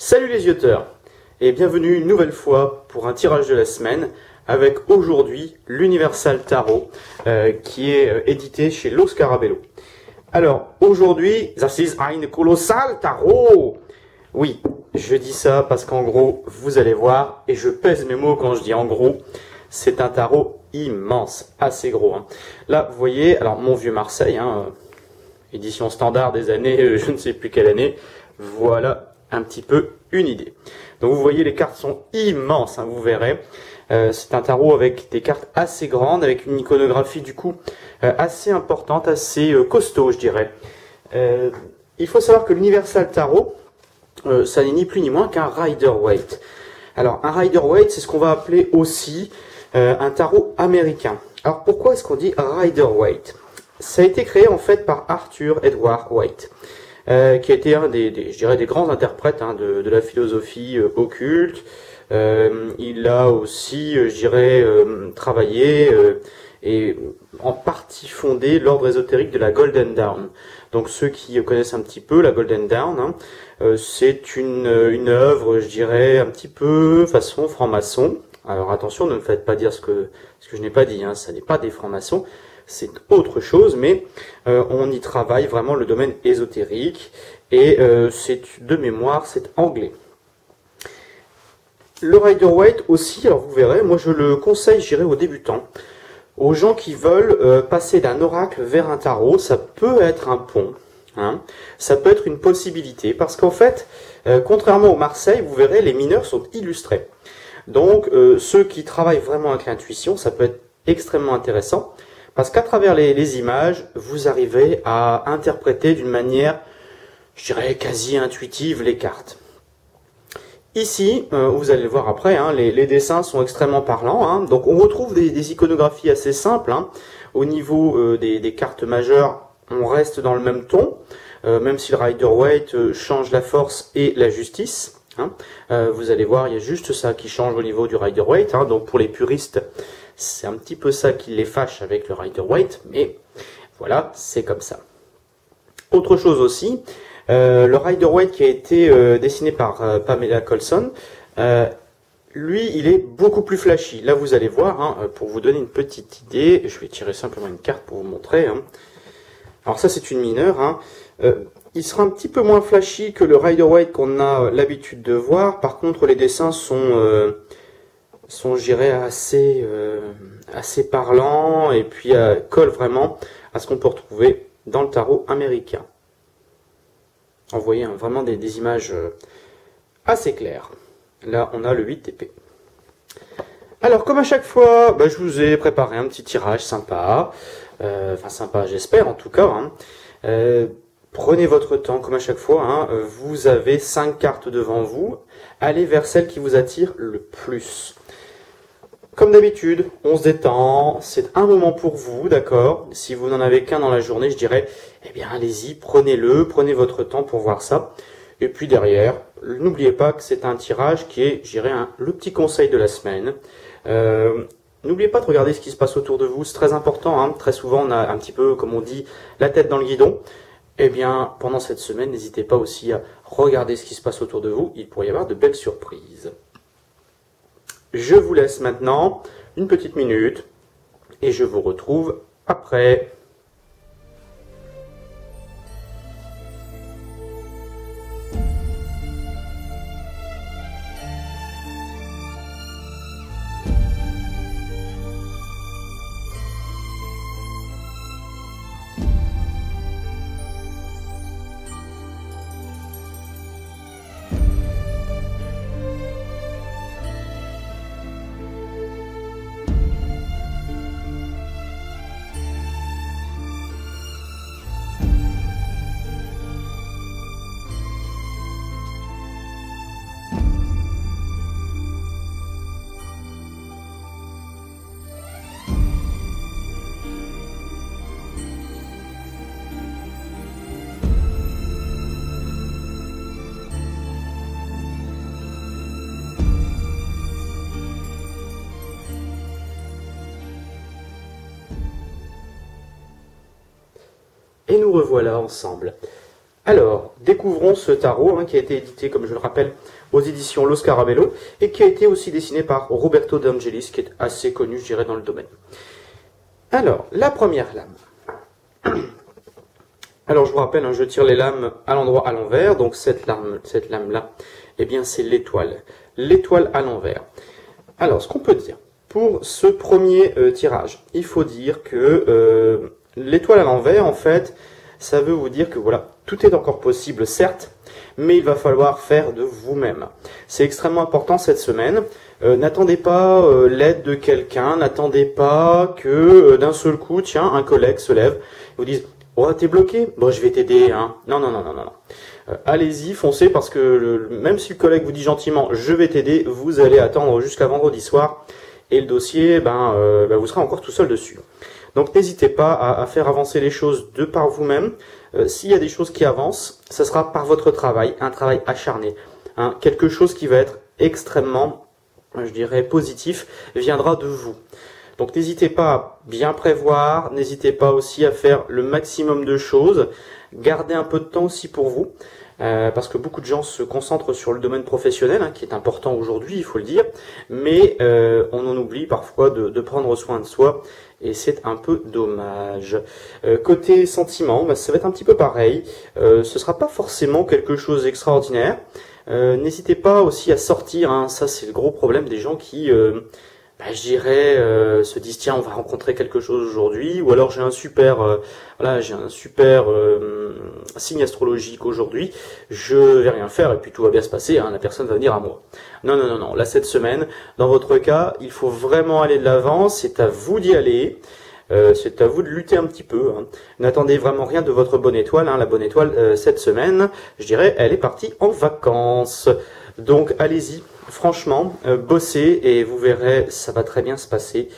Salut les youteurs et bienvenue une nouvelle fois pour un tirage de la semaine avec aujourd'hui l'Universal Tarot qui est édité chez Lo Scarabello. Alors aujourd'hui, this is ein colossal tarot. Oui, je dis ça parce qu'en gros, vous allez voir, et je pèse mes mots quand je dis en gros, c'est un tarot immense, assez gros. Hein. Là, vous voyez, alors mon vieux Marseille, édition standard des années, je ne sais plus quelle année, voilà un petit peu une idée. Donc vous voyez, les cartes sont immenses, vous verrez. C'est un tarot avec des cartes assez grandes, avec une iconographie du coup assez importante, assez costaud, je dirais. Il faut savoir que l'Universal Tarot, ça n'est ni plus ni moins qu'un Rider-Waite. Alors un Rider-Waite, c'est ce qu'on va appeler aussi un tarot américain. Alors pourquoi est-ce qu'on dit Rider-Waite? Ça a été créé en fait par Arthur Edward Waite, qui a été un je dirais, des grands interprètes de la philosophie occulte. Il a aussi, je dirais, travaillé et en partie fondé l'ordre ésotérique de la Golden Dawn. Donc ceux qui connaissent un petit peu la Golden Dawn, c'est une œuvre, je dirais, un petit peu façon franc-maçon. Alors attention, ne me faites pas dire ce que je n'ai pas dit, ça n'est pas des francs-maçons. C'est autre chose, mais on y travaille vraiment le domaine ésotérique, et c'est de mémoire, c'est anglais. Le Rider-Waite aussi, alors vous verrez, moi je le conseille, je dirais, aux débutants, aux gens qui veulent passer d'un oracle vers un tarot. Ça peut être un pont, ça peut être une possibilité, parce qu'en fait, contrairement au Marseille, vous verrez, les mineurs sont illustrés. Donc ceux qui travaillent vraiment avec l'intuition, ça peut être extrêmement intéressant. Parce qu'à travers les images, vous arrivez à interpréter d'une manière, je dirais, quasi intuitive les cartes. Ici, vous allez le voir après, les dessins sont extrêmement parlants. Donc on retrouve des iconographies assez simples. Au niveau des cartes majeures, on reste dans le même ton, même si le Rider-Waite change la force et la justice. Vous allez voir, il y a juste ça qui change au niveau du Rider-Waite. Donc pour les puristes, c'est un petit peu ça qui les fâche avec le Rider-Waite, mais voilà, c'est comme ça. Autre chose aussi, le Rider-Waite qui a été dessiné par Pamela Colson, lui, il est beaucoup plus flashy. Là, vous allez voir, pour vous donner une petite idée, je vais tirer simplement une carte pour vous montrer. Alors ça, c'est une mineure. Il sera un petit peu moins flashy que le Rider-Waite qu'on a l'habitude de voir. Par contre, les dessins sont je dirais, assez parlants, et puis collent vraiment à ce qu'on peut retrouver dans le tarot américain. Vous voyez vraiment des images assez claires. Là, on a le 8 d'épée. Alors, comme à chaque fois, je vous ai préparé un petit tirage sympa. Enfin, sympa, j'espère, en tout cas. Prenez votre temps, comme à chaque fois. Vous avez 5 cartes devant vous. Allez vers celle qui vous attire le plus. Comme d'habitude, on se détend, c'est un moment pour vous, d'accord? Si vous n'en avez qu'un dans la journée, je dirais, eh bien allez-y, prenez-le, prenez votre temps pour voir ça. Et puis derrière, n'oubliez pas que c'est un tirage qui est, je dirais, le petit conseil de la semaine. N'oubliez pas de regarder ce qui se passe autour de vous, c'est très important. Très souvent, on a un petit peu, comme on dit, la tête dans le guidon. Eh bien, pendant cette semaine, n'hésitez pas aussi à regarder ce qui se passe autour de vous. Il pourrait y avoir de belles surprises. Je vous laisse maintenant une petite minute et je vous retrouve après. Et nous revoilà ensemble. Alors, découvrons ce tarot qui a été édité, comme je le rappelle, aux éditions Lo Scarabello et qui a été aussi dessiné par Roberto De Angelis, qui est assez connu, je dirais, dans le domaine. Alors, la première lame. Alors, je vous rappelle, je tire les lames à l'endroit à l'envers, donc cette lame-là, eh bien, c'est l'étoile. L'étoile à l'envers. Alors, ce qu'on peut dire, pour ce premier tirage, il faut dire que l'étoile à l'envers, en fait, ça veut vous dire que voilà, tout est encore possible, certes, mais il va falloir faire de vous-même. C'est extrêmement important cette semaine. N'attendez pas l'aide de quelqu'un, n'attendez pas que d'un seul coup, tiens, un collègue se lève et vous dise « Oh, t'es bloqué? Bon, je vais t'aider. Hein. » Non, non, non, non, non. Allez-y, foncez, parce que même si le collègue vous dit gentiment « Je vais t'aider », vous allez attendre jusqu'à vendredi soir et le dossier, vous serez encore tout seul dessus. Donc n'hésitez pas à faire avancer les choses de par vous-même. S'il y a des choses qui avancent, ça sera par votre travail, un travail acharné. Quelque chose qui va être extrêmement, je dirais, positif, viendra de vous. Donc n'hésitez pas à bien prévoir, n'hésitez pas aussi à faire le maximum de choses. Gardez un peu de temps aussi pour vous, parce que beaucoup de gens se concentrent sur le domaine professionnel, qui est important aujourd'hui, il faut le dire, mais on en oublie parfois de prendre soin de soi, et c'est un peu dommage. Côté sentiment, ça va être un petit peu pareil, ce sera pas forcément quelque chose d'extraordinaire. N'hésitez pas aussi à sortir, ça c'est le gros problème des gens qui... je dirais, se disent tiens, on va rencontrer quelque chose aujourd'hui, ou alors j'ai un super, signe astrologique aujourd'hui, je vais rien faire et puis tout va bien se passer, la personne va venir à moi. Non, non, non, non. Là cette semaine, dans votre cas, il faut vraiment aller de l'avant, c'est à vous d'y aller. C'est à vous de lutter un petit peu. N'attendez vraiment rien de votre bonne étoile. La bonne étoile, cette semaine, je dirais, elle est partie en vacances. Donc allez-y, franchement, bossez et vous verrez, ça va très bien se passer.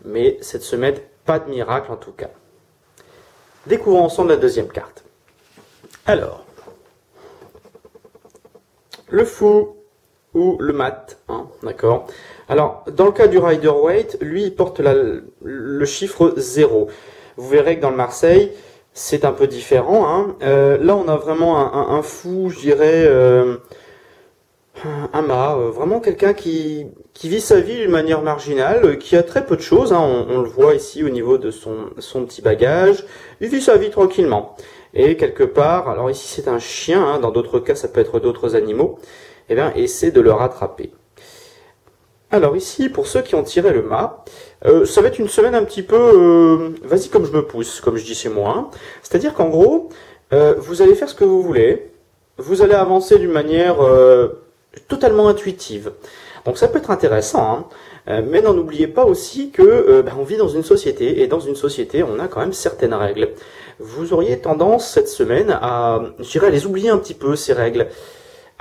Mais cette semaine, pas de miracle en tout cas. Découvrons ensemble la deuxième carte. Alors, le fou ou le mat, d'accord. Alors, dans le cas du Rider-Waite, lui, il porte le chiffre 0. Vous verrez que dans le Marseille, c'est un peu différent. Là, on a vraiment un fou, je dirais, un mât, vraiment quelqu'un qui vit sa vie d'une manière marginale, qui a très peu de choses. On le voit ici au niveau de son petit bagage. Il vit sa vie tranquillement. Et quelque part, alors ici c'est un chien, dans d'autres cas ça peut être d'autres animaux, eh bien, essaie de le rattraper. Alors ici, pour ceux qui ont tiré le mât, ça va être une semaine un petit peu, vas-y comme je me pousse, comme je dis chez moi. C'est-à-dire qu'en gros, vous allez faire ce que vous voulez, vous allez avancer d'une manière totalement intuitive. Donc ça peut être intéressant, mais n'en oubliez pas aussi que on vit dans une société, et dans une société, on a quand même certaines règles. Vous auriez tendance cette semaine à, je dirais, à les oublier un petit peu, ces règles.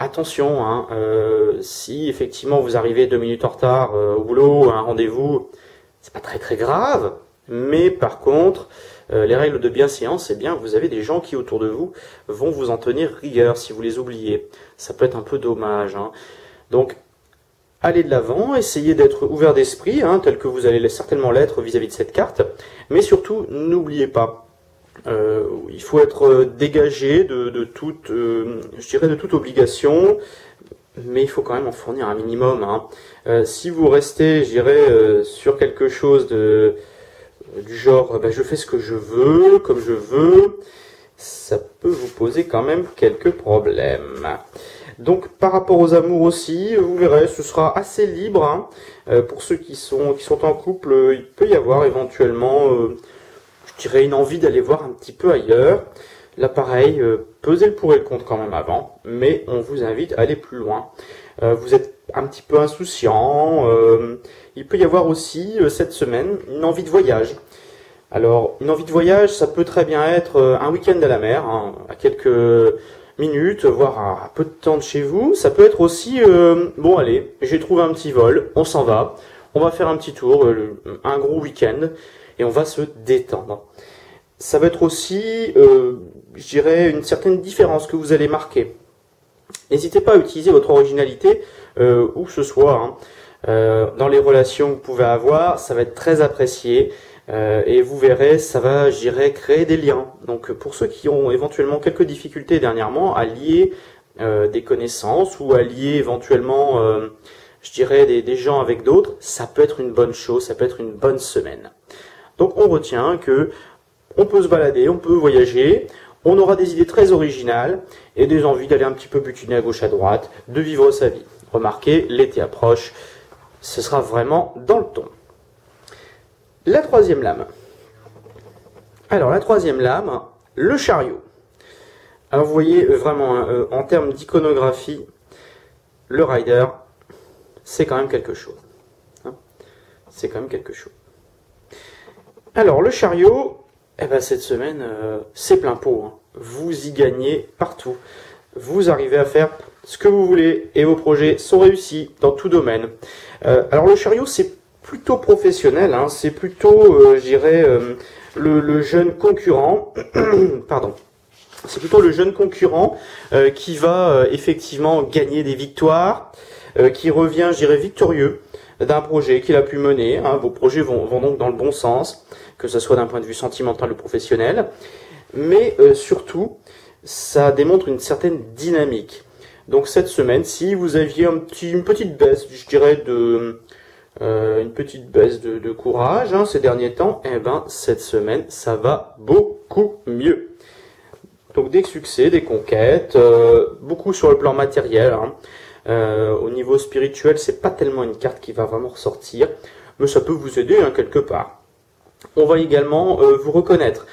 Attention, si effectivement vous arrivez 2 minutes en retard au boulot, à un rendez-vous, c'est pas très très grave, mais par contre, les règles de bienséance, c'est bien, vous avez des gens qui autour de vous vont vous en tenir rigueur si vous les oubliez. Ça peut être un peu dommage. Donc, allez de l'avant, essayez d'être ouvert d'esprit, tel que vous allez certainement l'être vis-à-vis de cette carte, mais surtout, n'oubliez pas, il faut être dégagé de toute, je dirais, de toute obligation, mais il faut quand même en fournir un minimum. Si vous restez, je dirais, sur quelque chose du genre, je fais ce que je veux, comme je veux, ça peut vous poser quand même quelques problèmes. Donc par rapport aux amours aussi, vous verrez, ce sera assez libre. Pour ceux qui sont en couple, il peut y avoir éventuellement, je dirais, une envie d'aller voir un petit peu ailleurs. Là pareil, pesez le pour et le contre quand même avant, mais on vous invite à aller plus loin. Vous êtes un petit peu insouciant, il peut y avoir aussi cette semaine une envie de voyage. Alors une envie de voyage, ça peut très bien être un week-end à la mer, à quelques minutes, voire à peu de temps de chez vous. Ça peut être aussi, bon allez, j'ai trouvé un petit vol, on s'en va, on va faire un petit tour, un gros week-end, et on va se détendre. Ça va être aussi, je dirais, une certaine différence que vous allez marquer. N'hésitez pas à utiliser votre originalité, où que ce soit, dans les relations que vous pouvez avoir, ça va être très apprécié. Et vous verrez, ça va, je dirais, créer des liens. Donc pour ceux qui ont éventuellement quelques difficultés dernièrement à lier des connaissances ou à lier éventuellement, je dirais, des gens avec d'autres, ça peut être une bonne chose, ça peut être une bonne semaine. Donc on retient que on peut se balader, on peut voyager, on aura des idées très originales et des envies d'aller un petit peu butiner à gauche à droite, de vivre sa vie. Remarquez, l'été approche, ce sera vraiment dans le ton. La troisième lame. Alors la troisième lame, le chariot. Alors vous voyez vraiment en termes d'iconographie, le rider, c'est quand même quelque chose. Hein, c'est quand même quelque chose. Alors le chariot, eh ben, cette semaine, c'est plein pot. Hein. Vous y gagnez partout. Vous arrivez à faire ce que vous voulez et vos projets sont réussis dans tout domaine. Alors le chariot, c'est plutôt professionnel. Hein. C'est plutôt, je dirais, le jeune concurrent. Pardon. C'est plutôt le jeune concurrent qui va effectivement gagner des victoires, qui revient, je dirais, victorieux d'un projet qu'il a pu mener. Hein. Vos projets vont donc dans le bon sens, que ce soit d'un point de vue sentimental ou professionnel, mais surtout, ça démontre une certaine dynamique. Donc cette semaine, si vous aviez une petite baisse, je dirais, une petite baisse de courage hein, ces derniers temps, eh ben cette semaine, ça va beaucoup mieux. Donc des succès, des conquêtes, beaucoup sur le plan matériel. Hein. Au niveau spirituel, c'est pas tellement une carte qui va vraiment ressortir, mais ça peut vous aider hein, quelque part. On va également vous reconnaître.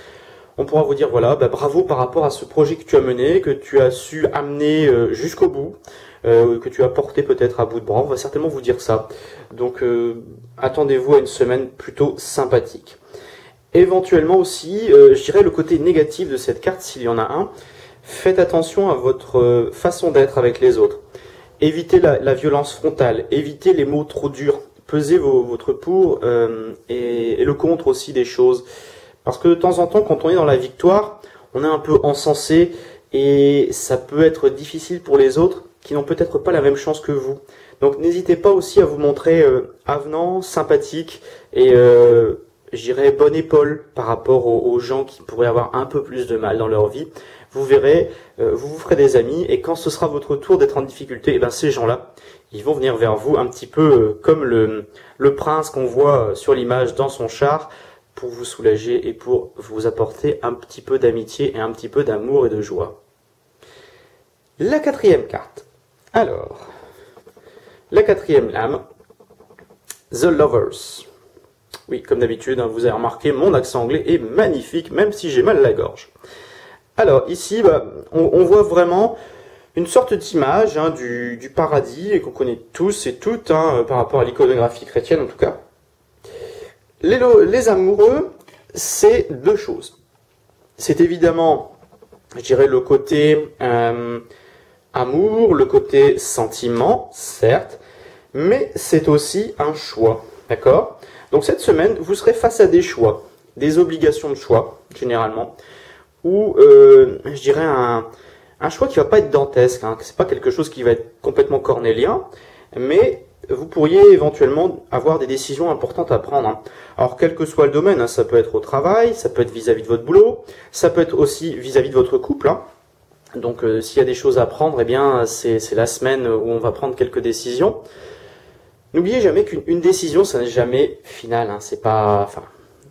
On pourra vous dire, voilà, bah, bravo par rapport à ce projet que tu as mené, que tu as su amener jusqu'au bout, que tu as porté peut-être à bout de bras. On va certainement vous dire ça. Donc, attendez-vous à une semaine plutôt sympathique. Éventuellement aussi, je dirais le côté négatif de cette carte, s'il y en a un, faites attention à votre façon d'être avec les autres. Évitez la violence frontale, évitez les mots trop durs. Pesez votre pour et le contre aussi des choses. Parce que de temps en temps, quand on est dans la victoire, on est un peu encensé et ça peut être difficile pour les autres qui n'ont peut-être pas la même chance que vous. Donc n'hésitez pas aussi à vous montrer avenant, sympathique et je dirais bonne épaule par rapport aux gens qui pourraient avoir un peu plus de mal dans leur vie. Vous verrez, vous vous ferez des amis et quand ce sera votre tour d'être en difficulté, eh ben ces gens-là, ils vont venir vers vous un petit peu comme le prince qu'on voit sur l'image dans son char pour vous soulager et pour vous apporter un petit peu d'amitié et un petit peu d'amour et de joie. La quatrième carte. Alors, la quatrième lame, The Lovers. Oui, comme d'habitude, hein, vous avez remarqué, mon accent anglais est magnifique, même si j'ai mal à la gorge. Alors, ici, bah, on voit vraiment une sorte d'image hein, du paradis, et qu'on connaît tous et toutes, hein, par rapport à l'iconographie chrétienne en tout cas. Les amoureux, c'est deux choses. C'est évidemment, je dirais, le côté amour, le côté sentiment, certes, mais c'est aussi un choix, d'accord ? Donc cette semaine, vous serez face à des choix, des obligations de choix, généralement, ou je dirais un choix qui va pas être dantesque, hein, c'est pas quelque chose qui va être complètement cornélien, mais vous pourriez éventuellement avoir des décisions importantes à prendre. Hein. Alors quel que soit le domaine, hein, ça peut être au travail, ça peut être vis-à-vis de votre boulot, ça peut être aussi vis-à-vis de votre couple. Hein. Donc s'il y a des choses à prendre, eh bien c'est la semaine où on va prendre quelques décisions. N'oubliez jamais qu'une décision, ça n'est jamais final. Hein. C'est pas, enfin,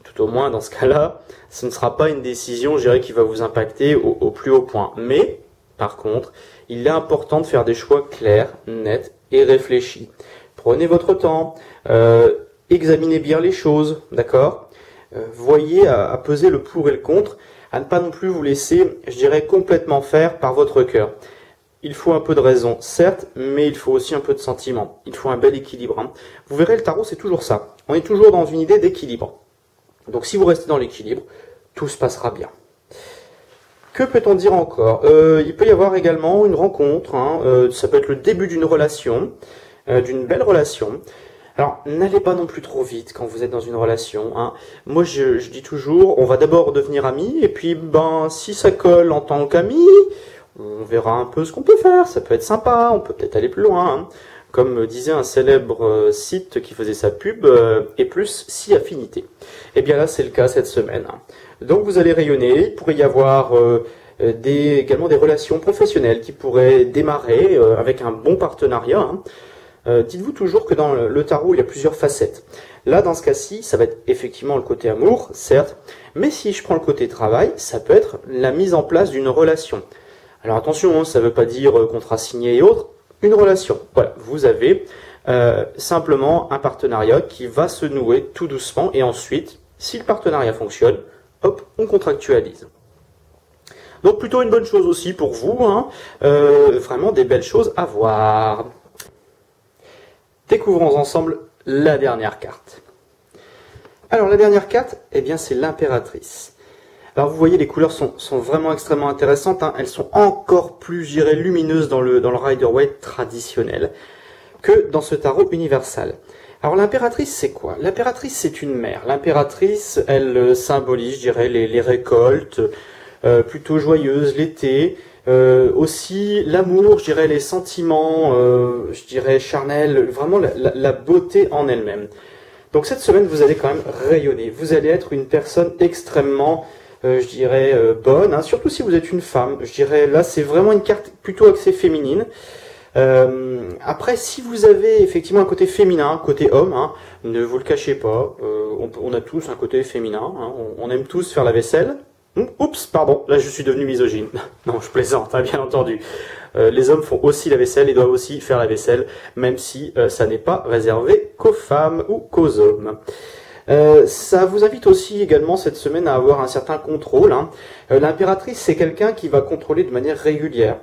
tout au moins dans ce cas-là, ce ne sera pas une décision, je dirais, qui va vous impacter au plus haut point. Mais par contre, il est important de faire des choix clairs, nets et réfléchis. Prenez votre temps, examinez bien les choses, d'accord ? Voyez à peser le pour et le contre, à ne pas non plus vous laisser, je dirais, complètement faire par votre cœur. Il faut un peu de raison, certes, mais il faut aussi un peu de sentiment. Il faut un bel équilibre. Hein. Vous verrez, le tarot, c'est toujours ça. On est toujours dans une idée d'équilibre. Donc si vous restez dans l'équilibre, tout se passera bien. Que peut-on dire encore ? Il peut y avoir également une rencontre, hein, ça peut être le début d'une relation, d'une belle relation. Alors, n'allez pas non plus trop vite quand vous êtes dans une relation. Hein. Moi, je dis toujours, on va d'abord devenir amis, et puis, ben, si ça colle en tant qu'amis, on verra un peu ce qu'on peut faire. Ça peut être sympa, on peut peut-être aller plus loin. Hein. comme disait un célèbre site qui faisait sa pub, et plus si affinité. Et bien là, c'est le cas cette semaine. Donc vous allez rayonner, il pourrait y avoir également des relations professionnelles qui pourraient démarrer avec un bon partenariat. Dites-vous toujours que dans le tarot, il y a plusieurs facettes. Là, dans ce cas-ci, ça va être effectivement le côté amour, certes, mais si je prends le côté travail, ça peut être la mise en place d'une relation. Alors attention, ça ne veut pas dire contrat signé et autres, une relation. Voilà, vous avez simplement un partenariat qui va se nouer tout doucement et ensuite, si le partenariat fonctionne, hop, on contractualise. Donc plutôt une bonne chose aussi pour vous, vraiment des belles choses à voir. Découvrons ensemble la dernière carte. Alors la dernière carte, eh bien c'est l'impératrice. Alors vous voyez, les couleurs sont vraiment extrêmement intéressantes, elles sont encore plus, je dirais, lumineuses dans le Rider-Waite traditionnel que dans ce tarot universal. Alors l'impératrice, c'est quoi? L'impératrice, c'est une mère. L'impératrice, elle symbolise, je dirais, les récoltes, plutôt joyeuses, l'été, aussi l'amour, je dirais, les sentiments, je dirais, charnels, vraiment la beauté en elle-même. Donc cette semaine, vous allez quand même rayonner. Vous allez être une personne extrêmement, je dirais, bonne, surtout si vous êtes une femme. Je dirais, là, c'est vraiment une carte plutôt axée féminine. Après, si vous avez effectivement un côté féminin, un côté homme, ne vous le cachez pas, on a tous un côté féminin, on aime tous faire la vaisselle. Oups, pardon, là je suis devenu misogyne. Non, je plaisante, bien entendu. Les hommes font aussi la vaisselle et doivent aussi faire la vaisselle, même si ça n'est pas réservé qu'aux femmes ou qu'aux hommes. Ça vous invite aussi également cette semaine à avoir un certain contrôle. L'impératrice, c'est quelqu'un qui va contrôler de manière régulière.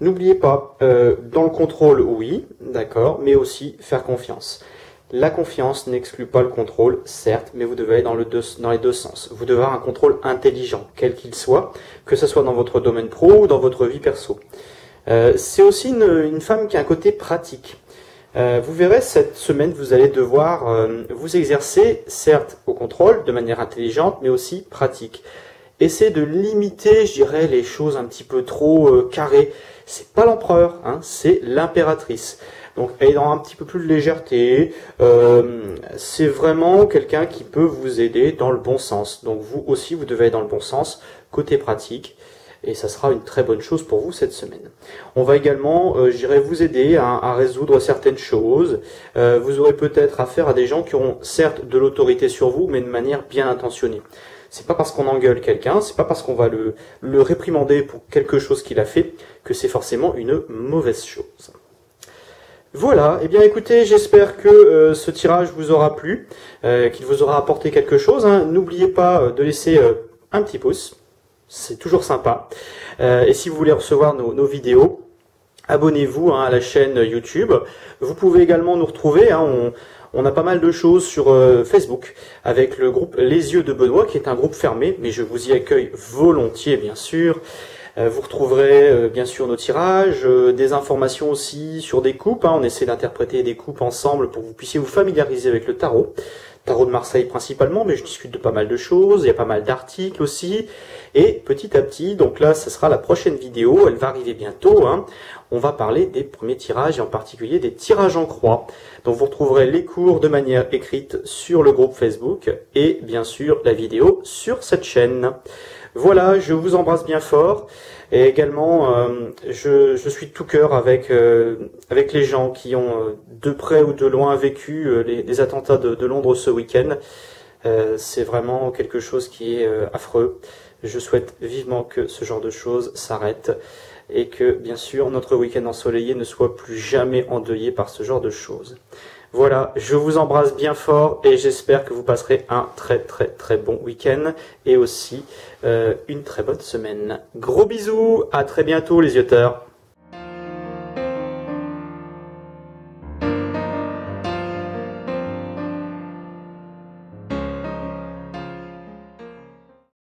N'oubliez pas, dans le contrôle, oui, d'accord, mais aussi faire confiance. La confiance n'exclut pas le contrôle, certes, mais vous devez aller dans les deux sens. Vous devez avoir un contrôle intelligent, quel qu'il soit, que ce soit dans votre domaine pro ou dans votre vie perso. C'est aussi une femme qui a un côté pratique. Vous verrez, cette semaine, vous allez devoir vous exercer, certes, au contrôle, de manière intelligente, mais aussi pratique. Essayez de limiter, je dirais, les choses un petit peu trop carrées. C'est pas l'empereur, c'est l'impératrice. Donc, elle est dans un petit peu plus de légèreté. C'est vraiment quelqu'un qui peut vous aider dans le bon sens. Donc, vous aussi, vous devez aller dans le bon sens, côté pratique. Et ça sera une très bonne chose pour vous cette semaine. On va également, je dirais, vous aider à résoudre certaines choses. Vous aurez peut-être affaire à des gens qui auront certes de l'autorité sur vous, mais de manière bien intentionnée. C'est pas parce qu'on engueule quelqu'un, c'est pas parce qu'on va le réprimander pour quelque chose qu'il a fait, que c'est forcément une mauvaise chose. Voilà, eh bien écoutez, j'espère que ce tirage vous aura plu, qu'il vous aura apporté quelque chose. N'oubliez pas de laisser un petit pouce, c'est toujours sympa. Et si vous voulez recevoir nos vidéos, abonnez-vous à la chaîne YouTube. Vous pouvez également nous retrouver, on a pas mal de choses sur Facebook, avec le groupe Les Yeux de Benoît, qui est un groupe fermé, mais je vous y accueille volontiers, bien sûr. Vous retrouverez bien sûr nos tirages, des informations aussi sur des coupes. On essaie d'interpréter des coupes ensemble pour que vous puissiez vous familiariser avec le tarot. Tarot de Marseille principalement, mais je discute de pas mal de choses. Il y a pas mal d'articles aussi. Et petit à petit, donc là, ce sera la prochaine vidéo. Elle va arriver bientôt. On va parler des premiers tirages et en particulier des tirages en croix. Donc vous retrouverez les cours de manière écrite sur le groupe Facebook et bien sûr la vidéo sur cette chaîne. Voilà, je vous embrasse bien fort et également je suis de tout cœur avec les gens qui ont de près ou de loin vécu les attentats de Londres ce week-end. C'est vraiment quelque chose qui est affreux. Je souhaite vivement que ce genre de choses s'arrête et que bien sûr notre week-end ensoleillé ne soit plus jamais endeuillé par ce genre de choses. Voilà, je vous embrasse bien fort et j'espère que vous passerez un très très très bon week-end et aussi une très bonne semaine. Gros bisous, à très bientôt les yeux-teurs.